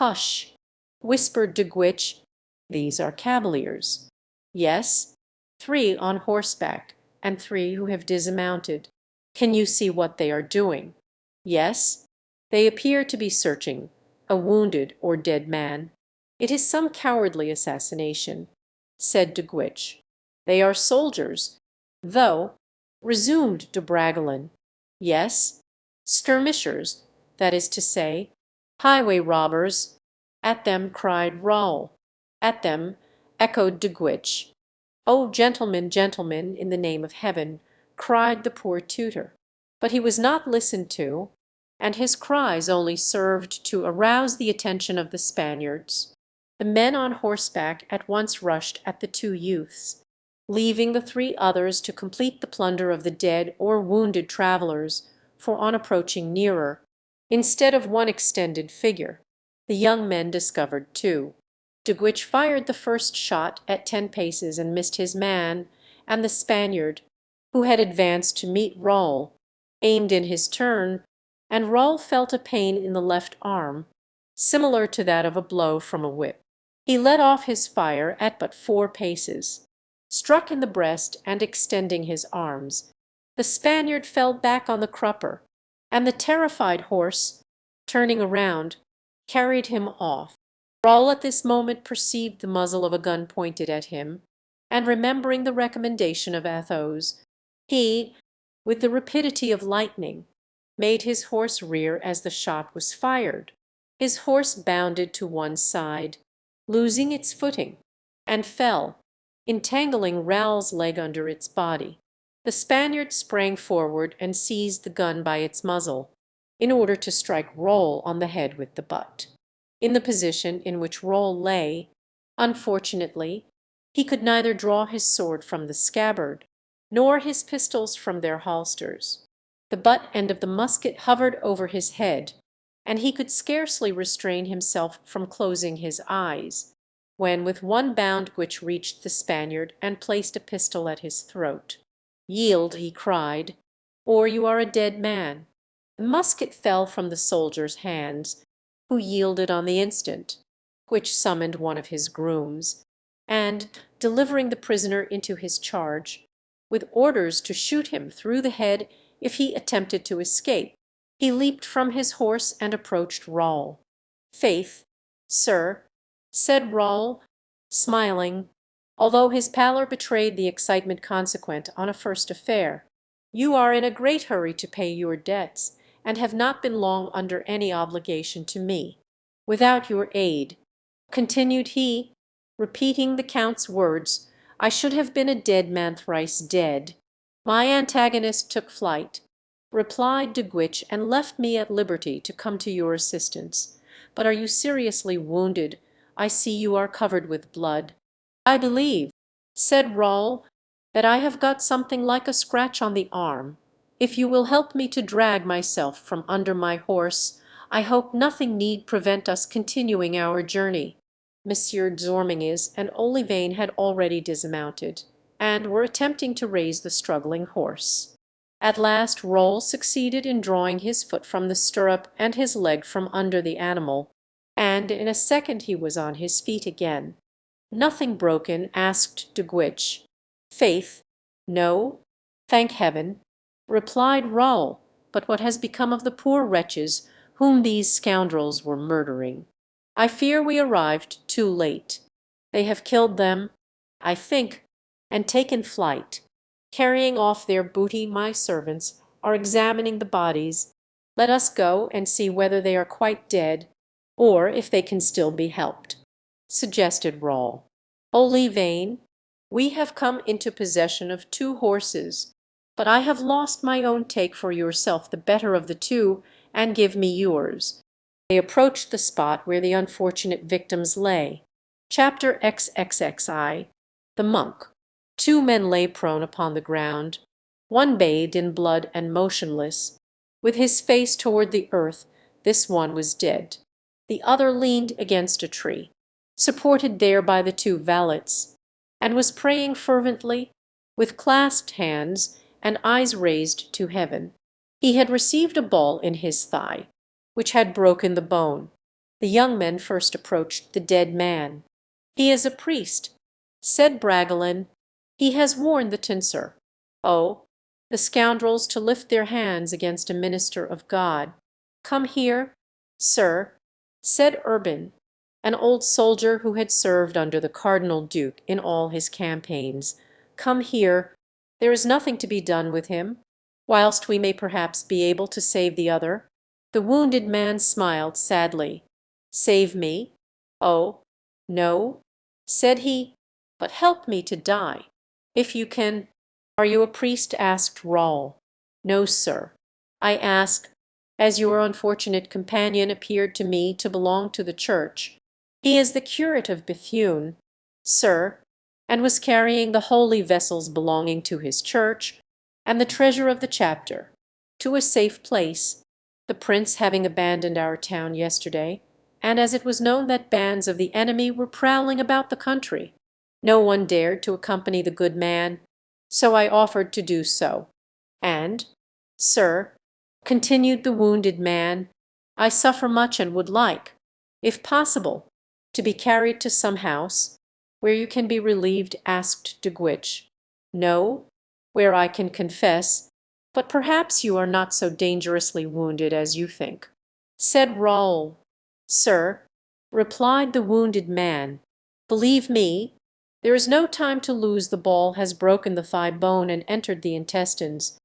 "Hush!" whispered de Guiche. "These are cavaliers." "Yes, 3 on horseback, and 3 who have dismounted." "Can you see what they are doing?" "Yes, they appear to be searching a wounded or dead man. It is some cowardly assassination," said de Guiche. "They are soldiers, though," resumed de Bragelonne. "Yes, skirmishers, that is to say, highway robbers." "At them!" cried Raoul. "At them!" echoed de Guiche. "Oh, gentlemen, gentlemen, in the name of Heaven!" cried the poor tutor. But he was not listened to, and his cries only served to arouse the attention of the Spaniards. The men on horseback at once rushed at the 2 youths, leaving the 3 others to complete the plunder of the dead or wounded travellers, for on approaching nearer, instead of one extended figure, the young men discovered 2. De Guiche fired the first shot at 10 paces and missed his man, and the Spaniard, who had advanced to meet Raoul, aimed in his turn, and Raoul felt a pain in the left arm, similar to that of a blow from a whip. He let off his fire at but 4 paces. Struck in the breast and extending his arms, the Spaniard fell back on the crupper, and the terrified horse, turning around, carried him off. Raoul at this moment perceived the muzzle of a gun pointed at him, and remembering the recommendation of Athos, he, with the rapidity of lightning, made his horse rear as the shot was fired. His horse bounded to one side, losing its footing, and fell, entangling Raoul's leg under its body. The Spaniard sprang forward and seized the gun by its muzzle, in order to strike Raoul on the head with the butt. In the position in which Raoul lay, unfortunately, he could neither draw his sword from the scabbard, nor his pistols from their holsters. The butt end of the musket hovered over his head, and he could scarcely restrain himself from closing his eyes, when with one bound Guiche reached the Spaniard and placed a pistol at his throat. "Yield," he cried, "or you are a dead man." The musket fell from the soldier's hands, who yielded on the instant. Guiche summoned one of his grooms, and, delivering the prisoner into his charge, with orders to shoot him through the head if he attempted to escape, he leaped from his horse and approached Raoul. "Faith, sir," said Raoul, smiling, although his pallor betrayed the excitement consequent on a first affair, "you are in a great hurry to pay your debts, and have not been long under any obligation to me. Without your aid," continued he, repeating the count's words, "I should have been a dead man thrice dead." "My antagonist took flight," replied de Guiche, "and left me at liberty to come to your assistance. But are you seriously wounded? I see you are covered with blood." "I believe," said Raoul, "that I have got something like a scratch on the arm. If you will help me to drag myself from under my horse, I hope nothing need prevent us continuing our journey." Monsieur Dorminges and Olivain had already dismounted, and were attempting to raise the struggling horse. At last Raoul succeeded in drawing his foot from the stirrup and his leg from under the animal, and in a second he was on his feet again. "Nothing broken?" asked de Guiche. "Faith, no, thank Heaven," replied Raoul. "But what has become of the poor wretches whom these scoundrels were murdering?" "I fear we arrived too late. They have killed them, I think, and taken flight. Carrying off their booty, my servants are examining the bodies. Let us go and see whether they are quite dead, or if they can still be helped," suggested Raoul. "Olivain, we have come into possession of 2 horses, but I have lost my own. Take for yourself the better of the 2, and give me yours." They approached the spot where the unfortunate victims lay. Chapter XXXI. The Monk. 2 men lay prone upon the ground, one bathed in blood and motionless, with his face toward the earth. This one was dead. The other leaned against a tree, supported there by the 2 valets, and was praying fervently, with clasped hands and eyes raised to heaven. He had received a ball in his thigh, which had broken the bone. The young men first approached the dead man. "He is a priest," said Bragelonne. "He has worn the tonsure. Oh, the scoundrels to lift their hands against a minister of God!" "Come here, sir," said Urban, an old soldier who had served under the Cardinal Duke in all his campaigns. "Come here. There is nothing to be done with him, whilst we may perhaps be able to save the other." The wounded man smiled sadly. "Save me? Oh, no," said he, "but help me to die, if you can." "Are you a priest?" asked Raoul. "No, sir. I ask, as your unfortunate companion appeared to me to belong to the church. He is the curate of Bethune, sir, and was carrying the holy vessels belonging to his church, and the treasure of the chapter, to a safe place, the prince having abandoned our town yesterday, and as it was known that bands of the enemy were prowling about the country, no one dared to accompany the good man, so I offered to do so. And, sir," continued the wounded man, "I suffer much and would like, if possible, to be carried to some house where you can be relieved," asked De Guiche. "No, where I can confess, but perhaps you are not so dangerously wounded as you think," said Raoul. "Sir," replied the wounded man, "believe me, there is no time to lose. The ball has broken the thigh bone and entered the intestines.